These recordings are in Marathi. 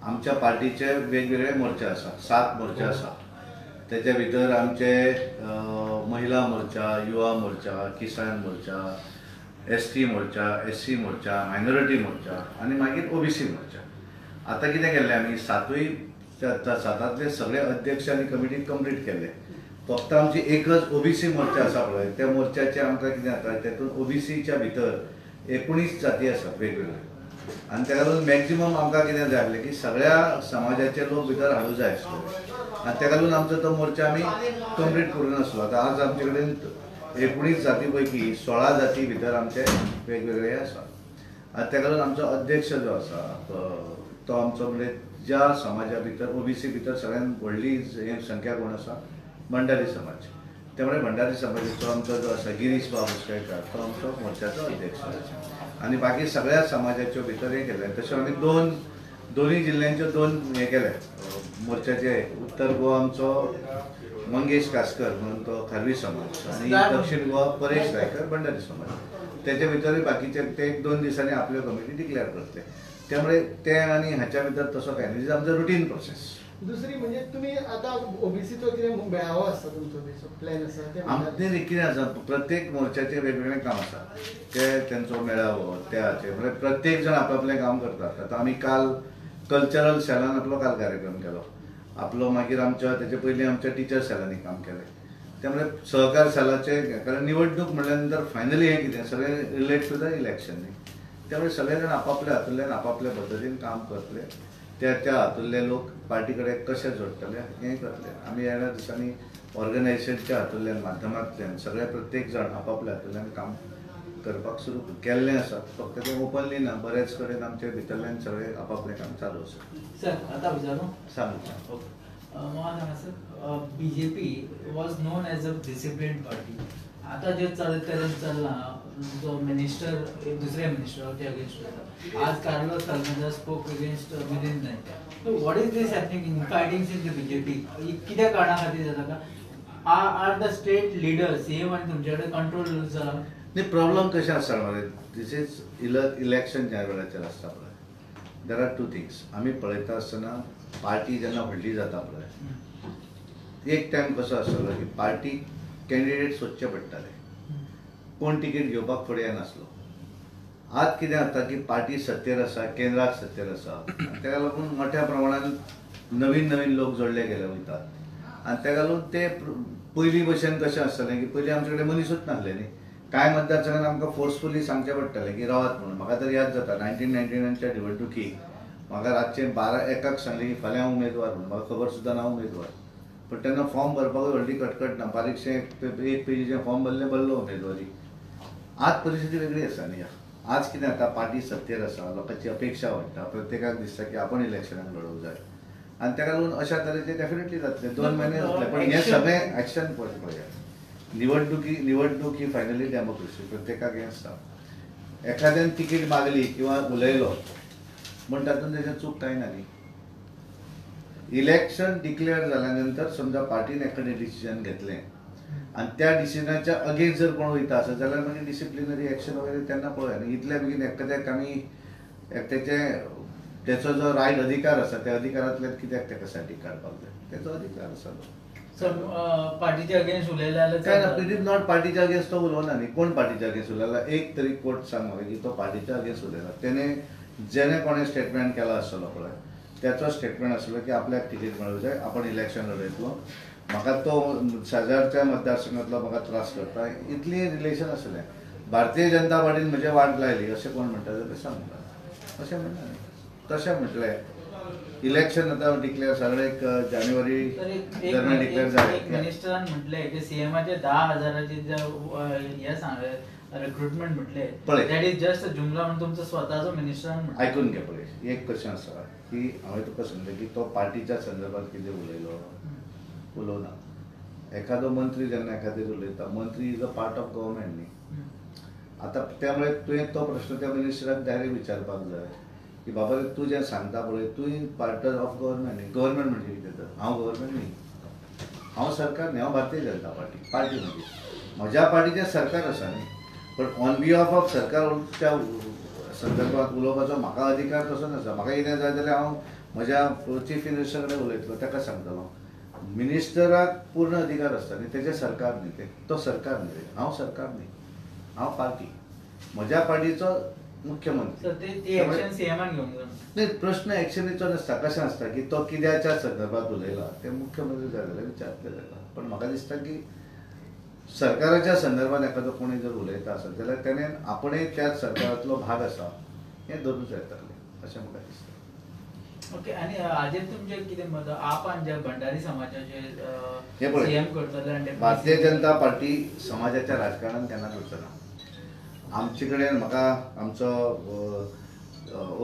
आमच्या पार्टीचे वेगवेगळे मोर्चे आसा, 7 मोर्चे आसा. त्याच्या भितर आमचे महिला मोर्चा, युवा मोर्चा, किसान मोर्चा, ST मोर्चा, SC मोर्चा, मायनॉरिटी मोर्चा आणि मागीर OBC मोर्चा. आता कितें केल्लें आमी 7तांतले सगळे अध्यक्ष आनी कमिटी कंप्लीट केले. फक्त आमची एकच OBC मोर्चा आसा पळय, त्या मोर्चाचे आमकां कितें जाता तातूंत OBCच्या भितर 19 जाती आसात वेगवेगळे. आणि त्या लागून मॅक्झिमम आमकां कितें जाय आसलें की सगळ्या समाजाचे लोक भितर हाडूंक जाय आसले. आणि त्या लागून आमचो तो मोर्चा आमी कंप्लीट करूं नासलो. आतां आज आमचे कडेन 19 जाती पैकी 16 जाती भितर आमचे वेगवेगळे आसा. आनी त्या लागून आमचो अध्यक्ष जो आसा तो आमचो म्हणजे ज्या समाजा भितर OBC भितर सगळ्यात व्हडली संख्या कोण आसा, भंडारी समाज. त्यामुळे भंडारी समाजाचो आमचो जो आसा गिरीश बाब उसळकर तो आमचो मोर्चाचो अध्यक्ष आसा. आणि बाकी सगळ्या समाजाच्यो भितर हे केलें. तशें आमी दोनूय जिल्ल्यांच्यो 2 हे केले मोर्चाचे. उत्तर गोवा आमचो मंगेश कासकर म्हणून तो खारवी समाज आणि दक्षिण गोवा परेश रायकर भंडारी समाज. त्याच्या भितरही बाकीचे ते 1-2 दिसांनी आपल्यो कमिटी डिक्लेअर करतले. त्यामुळे ते आणि हाच्या भितर तसो काय नाही, आमचो रुटीन प्रोसेस. दुसरी म्हणजे तुम्ही आता OBCचो कितें मेळावो आसता तुमचो प्लॅन आसा? आमचे कितें आसा, प्रत्येक मोर्चाचे वेगवेगळें काम आसा. ते तेंचो मेळावो त्या हाचेर म्हणजे प्रत्येक जण आपआपलें काम करतात. आतां आमी काल कल्चरल सेलान आपलो काल कार्यक्रम केलो आपलो. मागीर आमच्या तेचे पयलीं आमच्या टिचर सेलांनी काम केलें. त्यामुळे सहकार सेलाचे कारण निवडणूक म्हणल्या नंतर फायनली हें कितें सगळें रिलेट टू द इलेक्शन न्ही. त्यामुळे सगळे जाण आपापल्या हातूंतल्यान आपापल्या पद्दतीन काम करतले. त्या हातूंतले लोक पार्टी कडेन कशे जोडटले हें करतले. आमी ह्या दिसांनी ऑर्गनायझेशनच्या हातूंतल्यान माध्यमांतल्यान सगळे प्रत्येक जण आपापल्या हातूंतल्यान काम करपाक सुरू केल्लें आसा. फक्त तें ओपनली ना, बरेच कडेन आमचे भितरल्यान सगळे आपापलें काम चालू आसा. सर आता विचारू सांगू म्हाका सांगा sir, BJP was non as a discipline party. आता जे चल्ला जो मिनिस्टर दुसरे मिनिस्टर अगेन्स्ट होता. आज Carlos Almeida spoke against Milind Naik. So what is this happening in fightings in the BJP? कित्या कारणा खातीर जाता का? Are the state leader CM आनी तुमचे कडेन कंट्रोल जाला? नाही, प्रॉब्लेम कशें आसता मरे, दीस इज इलेक्शन ज्या वेळाचेर आसता पळय, देर आर 2 थिंग्स. आमी पळयता आसतना पार्टी जेन्ना व्हडली जाता पळय, एक टायम कसो आसतलो की पार्टी कॅन्डिडेट सोदचे पडटाले, कोण तिकीट घेवपाक फुडें येनासलो. आज कितें जाता की पार्टी सत्तेर आसा, केंद्राक सत्तेर आसा. ताका लागून मोठ्या प्रमाणान नवीन लोक जोडले गेले वयतात. आनी ताका लागून ते पयलीं भशेन कशें आसतलें की पयलीं आमचे कडेन मनीसूच नासले न्ही. कांय मतदारसंघात आमकां फोर्सफुली सांगचें पडटालें की रावात म्हणून. म्हाका तर याद जाता 1999च्या निवडणुकीक म्हाका रातचे 12-1 सांगलें की फाल्यां उमेदवार म्हणून. म्हाका खबर सुद्दां ना उमेदवार. पण तेन्ना फॉर्म भरपाकूय व्हडली कटकट ना, बारीकशें 1 पेजीचें फॉर्म भरलो उमेदवारी. आज परिस्थिती वेगळी आसा न्ही. आज कितें जाता, पार्टी सत्तेर आसा, लोकांची अपेक्षा वाडटा, प्रत्येकाक दिसता की आपण इलेक्शनाक लडोवंक जाय. आनी ताका लागून अशा तरेचे डेफिनेटली जातले 2 म्हयने जातले. पण हे सगळें एक्शन पळयात. निवडणूक ही फायनली डेमोक्रेसी, प्रत्येकाक हें आसता. एखाद्यान तिकीट मागली किंवा उलयलो म्हण तातूंत तेजें चूक कांय ना न्ही. इलेक्शन डिक्लेअर जाल्या नंतर समजा पार्टीन एखादें डिसिजन घेतलें आनी त्या डिसिजनाच्या अगेन्स्ट जर कोण वयता आसत जाल्यार मागीर डिसिप्लिनरी एक्शन वगैरे तेन्ना पळय. आनी इतल्या बेगीन एखाद्याक आमी तेचो जो रायट अधिकार आसा त्या अधिकारांतल्यान कित्याक ताका सायडीक काडपाक जाय, तेचो अधिकार आसा. सर पार्टीच्या अगेन्स्ट उलयले जाल्यार काय ना, इट इज नॉट पार्टीच्या अगेन्स्ट तो उलोवना न्ही. कोण पार्टीच्या अगेन्स्ट उलयला? एक तरी कोर्ट सांग म्हाका की तो पार्टीच्या अगेन्स्ट उलयला. जेणे कोणें स्टेटमेंट केला आसतलो पळय, त्याचो स्टेटमेंट आसलो की आपल्याक तिकीट मेळूंक जाय, आपण इलेक्शन लडयतलो, म्हाका तो शेजारच्या मतदारसंघातलो म्हाका त्रास करता, इतली रिलेशन आसलें. भारतीय जनता पार्टीन म्हजे वाट लायली अशें कोण म्हणटा जाल्यार तशें म्हणटा, अशें म्हणना न्ही. तशें म्हटलें इलेक्शन आतां डिक्लेअर सगळे जानेवारी दरम्यान डिक्लेअर जालें. मिनिस्टरान म्हटलें की CMचे 10,000चे हे सांगले रिक्रुटमेंट म्हटले दॅट इज जस्ट जुमला म्हणून तुमचो स्वताचो मिनिस्टरान आयकून घे पळय. एक क्वेश्चन आसा की हांवें तुका सांगलें की तो पार्टीच्या संदर्भात कितें उलोवना. एखादो मंत्री जेन्ना एखादेर उलयता, मंत्री is a part of government न्ही. आतां त्यामुळे तुवें तो प्रश्न त्या मिनिस्टराक डायरेक्ट विचारपाक जाय की बाबा तूं जें सांगता पळय, तूं पार्ट ऑफ गव्हर्मेंट न्ही. गव्हर्मेंट म्हणजे कितें तर हांव गव्हर्मेंट न्ही, हांव सरकार न्ही, हांव भारतीय जनता पार्टी म्हणजे म्हज्या पार्टीचें सरकार आसा न्ही. पण ऑन बिहाफ ऑफ सरकारच्या संदर्भात उलोवपाचो म्हाका अधिकार तसो नासा. म्हाका कितें जाय जाल्यार हांव म्हज्या चीफ मिनिस्टर कडेन उलयतलो ताका सांगतलो मिनिस्टराक पूर्ण अधिकार आसता न्ही तेजें सरकार न्ही ते तो सरकार न्ही हांव सरकार न्ही हांव पार्टी म्हज्या पार्टीचो मुख्यमंत्री सर ते ऍक्शन सीएमान घेवंक जाय नाही प्रश्न ऍक्शनीचो नासता कशें आसता की तो कित्याच्या संदर्भात उलयला ते मुख्यमंत्री जाय जाल्यार विचारतले ताका पण म्हाका दिसता की सरकाराच्या संदर्भात एखादो कोणी जर उलयता आसत जाल्यार तेणेन आपणय त्याच सरकारांतलो भाग आसा हें धरूच येतलें अशें म्हाका दिसता. ओके आणि हाजेर तुमचें कितें मत आप आनी जे भंडारी समाजाचे हे पळय सीएम करतले आनी भारतीय जनता पार्टी समाजाच्या राजकारणात केन्नाच वचना. आमचे कडेन म्हाका आमचो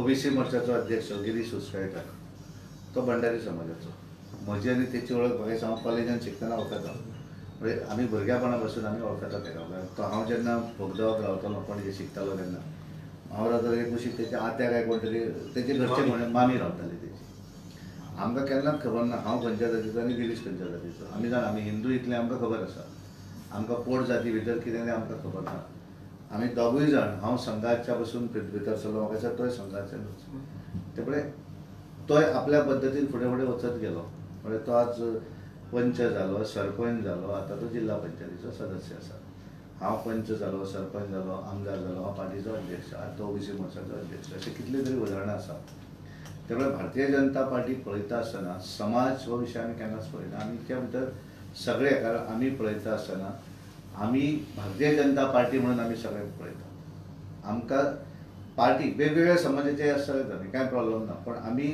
ओबीसी मोर्चाचो अध्यक्ष गिरीश उसगांवकर तो भंडारी समाजाचो म्हजी आनी तेची वळख म्हाका हांव कॉलेजांत शिकतना वळखता म्हणजे आमी भुरग्यापणा पासून आमी वळखता तेका तो हांव जेन्ना भोगदावाक रावतालो पणजे शिकतालो तेन्ना हांव रावतालो एक कुशीक तेच्या आत्या काय कोण तरी तेचे घरचे म्हणे मामी रावताली तेची आमकां केन्नाच खबर ना हांव खंयच्या जातीचो आनी गिरीश खंयच्या जातीचो आमी जाण आमी हिंदू इतलें आमकां खबर आसा आमकां पोट जाती भितर कितें तें आमकां खबर ना आमी दोगूय जाण हांव संघाच्या पासून भितर सरलो म्हाका दिसता तोय संघाचे ते तोय आपल्या पद्दतीन फुडें फुडें वचत गेलो म्हणजे तो आज पंच जालो सरपंच जालो आतां तो जिल्हा पंचायतीचो सदस्य आसा हांव पंच जालो सरपंच जालो आमदार जालो हांव पार्टीचो अध्यक्ष आतां तो ओबीसी मोर्चाचो अध्यक्ष अशें कितली तरी उदाहरणां आसा त्यामुळे भारतीय जनता पार्टी पळयता आसतना समाज हो विशय आमी केन्नाच पळयना आमी त्या भितर सगळे कारण आमी पळयता आसतना आमी भारतीय जनता पार्टी म्हणून आमी सगळे पळयता आमकां पार्टी वेगवेगळ्या समाजाचे आसतले जाल्यार कांय प्रॉब्लेम ना पण आमी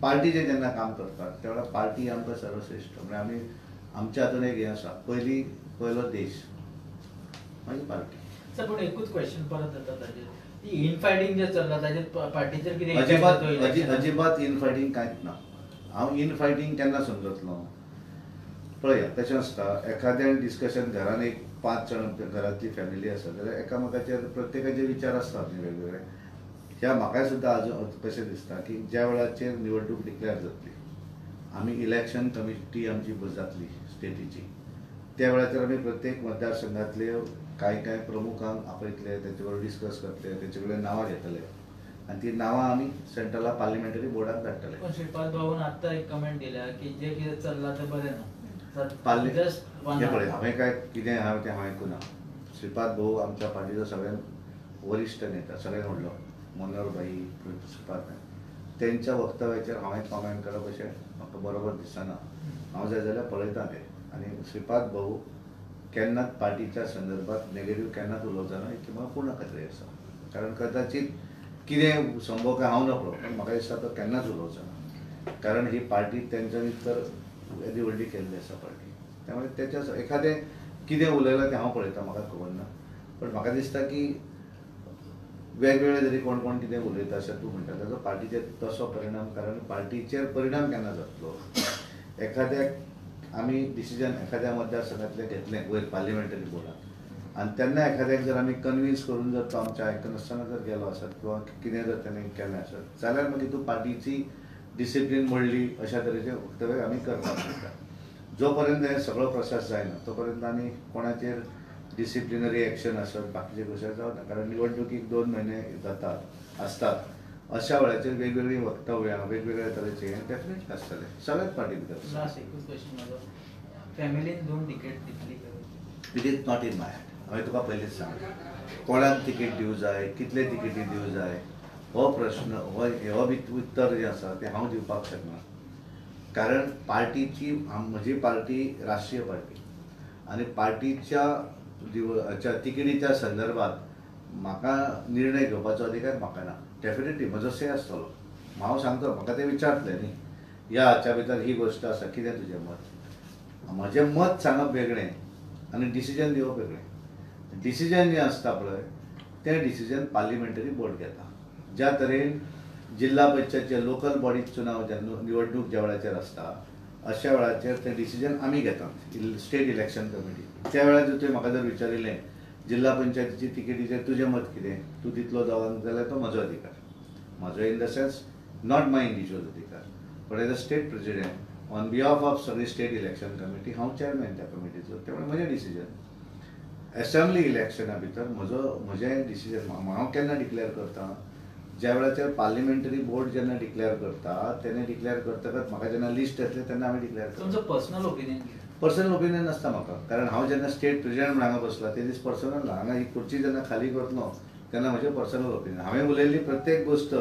पार्टीचे जेन्ना काम करतात त्या वेळार पार्टी आमकां सर्वश्रेष्ठ म्हणजे आमी आमच्या हातून एक हें आसा पयलो देश मागीर पार्टी. सर पूण एकूच क्वेश्चन परत येता ताजेर इनफायटिंग जे चल्ला ताजेर पार्टीचेर कितें अजिबात इनफायटिंग कांयच ना हांव इनफायटिंग केन्ना समजतलो पळया तशें आसता एखाद्यान डिस्कशन घरान एक 5 जाण घरांतली फॅमिली आसा जाल्यार एकामेकाचेर प्रत्येकाचे विचार आसतात न्ही वेगवेगळे ह्या म्हाकाय सुद्दां अजून कशें दिसता की ज्या वेळाचेर निवडणूक डिक्लेअर जातली आमी इलेक्शन कमिटी आमची जातली स्टेटीची त्या वेळाचेर आमी प्रत्येक मतदारसंघातले कांय प्रमुखांक आपयतले तेचे बरोबर डिस्कस करतले तेचे कडेन नांवां घेतले आनी ती नांवां आमी सेंट्रल पार्लिमेंटरी बोर्डाक धाडटले. पण श्रीपाद भाऊन आत्तां एक कमेंट दिल्या की जे कितें चल्लां तें बरें ना हे पळय हांवें काय कितें हांवें तें हांवें आयकुना श्रीपाद भाऊ आमच्या पार्टीचो सगळ्यांत वरिश्ठ नेता सगळ्यांत व्हडलो मनोहर भाई श्रीपाद तेंच्या वक्तव्याचेर हांवें कॉमेंट करप अशें म्हाका बरोबर दिसना हांव जाय जाल्यार पळयता तें आनी श्रीपाद भाऊ केन्नाच पार्टीच्या संदर्भात नेगेटिव्ह केन्नाच उलोवचा ना की म्हाका पूर्ण खात्री आसा कारण कदाचित कितें संभव काय हांव नकळो पण म्हाका दिसता तो केन्नाच उलोवचो ना कारण ही पार्टी तेंच्यांनी तर येदी व्हडली केल्ली आसा पार्टी त्यामुळे त्याच्या एखादें कितें उलयलां तें हांव पळयतां म्हाका खबर ना पण म्हाका दिसता की वेगवेगळे जरी कोण कोण कितें उलयता अशें तूं म्हणटा ताचो पार्टीचेर तसो परिणाम कारण पार्टीचेर परिणाम केन्ना जातलो एखाद्याक आमी डिसिजन एखाद्या मतदारसंघातलें घेतलें वयर पार्लिमेंटरी बोर्डाक आनी तेन्ना एखाद्याक जर आमी कन्विन्स करून जर तो आमच्या आयकनासतना जर गेलो आसत किंवा कितें जर तेणें केलें आसत जाल्यार मागीर तूं पार्टीची डिसिप्लीन मोडली अशा तरेचें वक्तव्य आमी करपाक शकता जो पर्यंत हें सगळो प्रोसेस जायना तो पर्यंत आमी कोणाचेर डिसिप्लिनरी एक्शन आसत बाकीचे गोश्टी जावना कारण निवडणुकीक 2 म्हयने जातात आसतात अशा वेळाचेर वेगवेगळी वक्तव्यां वेगवेगळ्या तरेचे डेफिनेटली आसतले सगळ्याच पार्टी भितर. लास्ट एकूच क्वेश्चन म्हाजो फॅमिलीन 2 तिकेट दितली it is not in my hand हांवें तुका पयलींच सांगलें कोणाक तिकेट दिवं जाय कितले तिकेटी दिवं जाय हो प्रश्न हो उत्तर जें आसा तें हांव दिवपाक शकना कारण पार्टीची म्हजी पार्टी राष्ट्रीय पार्टी आनी पार्टीच्या तिकेटीच्या संदर्भात म्हाका निर्णय घेवपाचो अधिकार म्हाका ना डेफिनेटली म्हजो से आसतलो हांव सांगतो म्हाका ते विचारतले न्ही ह्या हाच्या भितर ही गोश्ट आसा कितें तुजें मत म्हजें मत सांगप वेगळें आनी डिसिजन दिवप वेगळें डिसिजन जें आसता पळय तें डिसिजन पार्लिमेंटरी बोर्ड घेता ज्या तरेन जिल्हा पंचायतचे लोकल बॉडी चुनाव जेन्ना निवडणूक ज्या वेळाचेर आसता अशा वेळाचेर तें डिसिजन आमी घेतात स्टेट इलेक्शन कमिटी त्या वेळार जर तुवें म्हाका जर विचारिल्लें जिल्हा पंचायतीची तिकेटीचेर तुजें मत कितें तूं दितलो जावंक जाल्यार तो म्हजो अधिकार म्हजो in the sense not my individual अधिकार but as a state president on behalf of सगळी स्टेट इलेक्शन कमिटी हांव चेअरमॅन त्या कमिटीचो त्यामुळे म्हजें डिसिजन एसेंब्ली इलेक्शना भितर म्हजें डिसिजन हांव केन्ना डिक्लेअर करता ज्या वेळाचेर पार्लिमेंटरी बोर्ड जेन्ना डिक्लेअर करता तेन्ना डिक्लेअर करतकच म्हाका जेन्ना लिस्ट येतले तेन्ना आमी डिक्लेअर करता. तुमचं पर्सनल ओपिनियन पर्सनल ओपिनियन आसता म्हाका, कारण हांव जेन्ना स्टेट प्रेसिडेंट म्हणून हांगा बसला ते दीस पर्सनल हांगा ही खुर्ची जेन्ना खाली करतलो तेन्ना म्हजें पर्सनल ओपिनियन. हांवें उलयल्ली प्रत्येक गोष्ट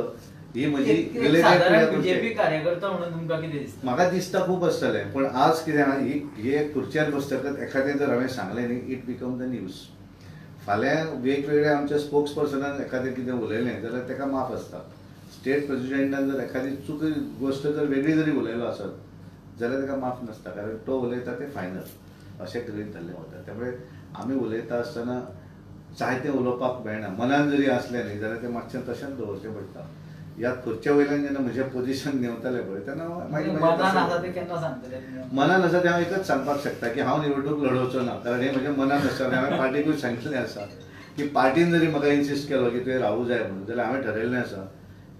ही म्हजी बीजेपी कार्यकर्ता म्हणून तुमकां कितें दिसता? म्हाका दिसता खूब आसतलें, पण आज कितें आहा, हे खुर्चेर बसतकच एखादें जर हांवें सांगलें न्ही, इट बिकम द न्यूज. फाल्यां वेगवेगळे आमच्या स्पोक्स पर्सनान एखादें कितें उलयलें जाल्यार ताका माफ आसता. स्टेट प्रेसिडेंटान जर एखादी चुकी गोश्ट जर वेगळी जरी उलयलो आसत जाल्यार ताका माफ नासता, कारण तो उलयता तें फायनल अशें गृहीत धरलें वता. त्यामुळे आमी उलयता आसतना जायतें उलोवपाक मेळना. मनान जरी आसलें न्ही जाल्यार तें मातशें तशेंच दवरचें पडटा. ह्या खुर्चे वयल्यान जेन्ना म्हजें पोजिशन देंवतालें पळय तेन्ना मनान आसा तें केन्ना सांगतले? मनान आसा तें हांव एकच सांगपाक शकता की हांव निवडणूक लडोवचो ना, कारण हें म्हज्या मनान आसा. हांवें पार्टीकूय सांगिल्लें आसा की पार्टीन जरी म्हाका इन्सिस्ट केलो की तुवें रावूं जाय म्हणून, जाल्यार हांवें ठरयल्लें आसा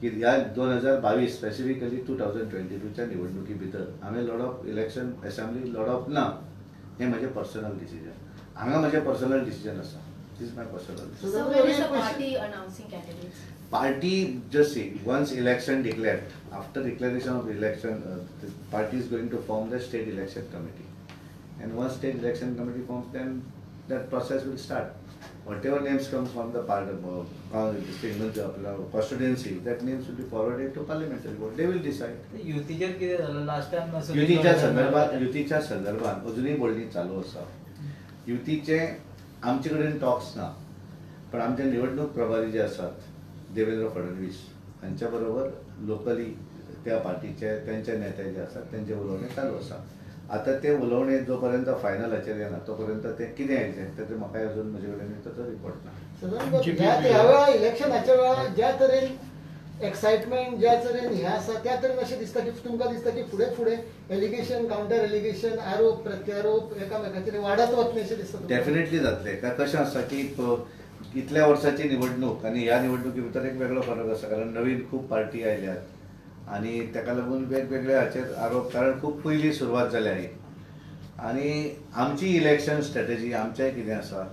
की ह्या 2022 स्पेसिफिकली 2022च्या निवडणुकी भितर हांवें लडप इलेक्शन असेंब्ली लडप ना. हें म्हजें पर्सनल डिसिजन. हांगा म्हजें पर्सनल डिसिजन आसा. This is my personal decision. So when is the party announcing candidates? Party, just see, once election declared, after declaration of election, the party is going to form the state election committee. And once state election committee forms, then that process will start. Whatever names comes from the part of constituency, that names will be forwarded to parliamentary board. They will decide. युतीचेर कितें जालें लास्ट टायम? युतीच्या संदर्भात अजूनही बोलणी चालू आसा. युतीचे आमचे कडेन टॉक्स ना, पण आमचे निवडणूक प्रभारी जे आसात देवेंद्र फडणवीस हांच्या बरोबर लोकली त्या पार्टीचे त्यांचे नेते जे असतात त्यांचे उलोवणे चालू आसा. आता ते उलोवणे जोपर्यंत फायनलाचेर येना तोपर्यंत ते कितें येतलें तें म्हाका अजून म्हजे कडेन ताचो रिपोर्ट ना. ह्या वेळा इलेक्शनाच्या वेळा ज्या तरेन एक्साइटमेंट ज्या तरेन हें आसा त्या तरेन अशें दिसता की तुमकां दिसता की फुडें फुडें एलिगेशन काउंटर एलिगेशन आरोप प्रत्यारोप एकामेकाचेर वाडत वतले अशें दिसता? डेफिनेटली जातले. कशें आसा की इतल्या वर्साची निवडणूक आनी ह्या निवडणुकी भितर एक वेगळो फरक आसा, कारण नवीन खूब पार्टी आयल्यात आनी ताका लागून वेगवेगळे हाचेर आरोप, कारण खूब पयलीं सुरवात जाल्या ही. आनी आमची इलेक्शन स्ट्रॅटेजी आमचें कितें आसा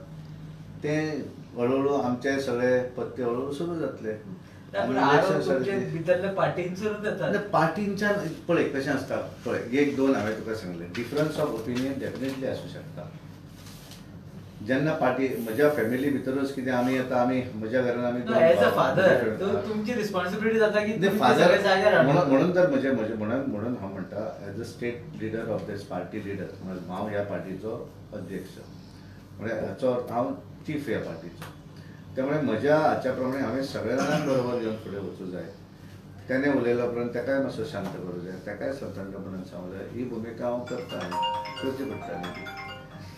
तें हळूहळू आमचे सगळे पत्ते हळूहळू सुरू जातले. भितरल्या पार्टींसून जाता. पार्टींच्यान पळय कशें आसता, पळय एक दोन हांवें तुका सांगलें, डिफरन्स ऑफ ओपिनियन डेफिनेटली आसूं शकता. जेन्ना पार्टी म्हज्या फॅमिली भितरूच कितें आमी म्हज्या घरान आमी एज अ फादर तुमची रिस्पॉन्सिबिलिटी जाता की म्हणून तर म्हणून हांव म्हणटा as a state leader of this party leader, हांव ह्या पार्टीचो अध्यक्ष, म्हणजे हाचो हांव चीफ ह्या पार्टीचो. त्यामुळे म्हज्या हाच्या प्रमाणे हांवें सगळ्या जाणांक बरोबर घेवन फुडें वचूं जाय. तेणें उलयलो उपरांत ताकाय मातसो शांत करूं जाय, ताकाय स्वतंत्रपणान सांगूं जाय. ही भुमिका हांव करता, करची पडटाली ती.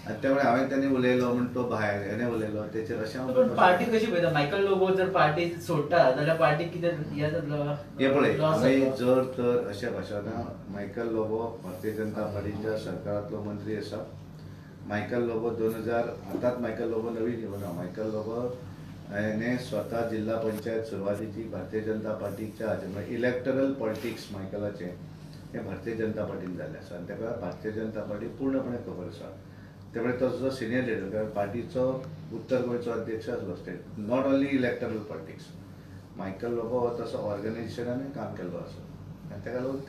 आनी त्यामुळे हांवें तेणी उलयलो म्हण तो भायर हेणें उलयलो तेचेर अशें हांव. पार्टी कशी पळयता? मायकल लोबो जर पार्टी सोडटा जाल्यार पार्टी कितें हें जातलो? हे पळय हांवें जर तर अशें भाशेन मायकल लोबो भारतीय जनता पार्टीच्या सरकारांतलो मंत्री आसा. मायकल लोबो 2000 आतांच मायकल लोबो नवीन येवना. मायकल लोबो हेणें स्वता जिल्हा पंचायत सुरवातीची भारतीय जनता पार्टीच्या हाचे म्हणजे इलेक्टरल पॉलिटिक्स मायकलाचें हें भारतीय जनता पार्टीन जाल्लें आसा आनी ताका भारतीय जनता पार्टी पूर्णपणे खबर आसा. त्यामुळे तो जो सिनियर लिडर कारण पार्टीचो उत्तर गोंयचो अध्यक्ष आसलो state, not only electoral politics. Michael Lobo हो तसो ऑर्गनायझेशनानूय काम केल्लो आसा आनी ताका लागून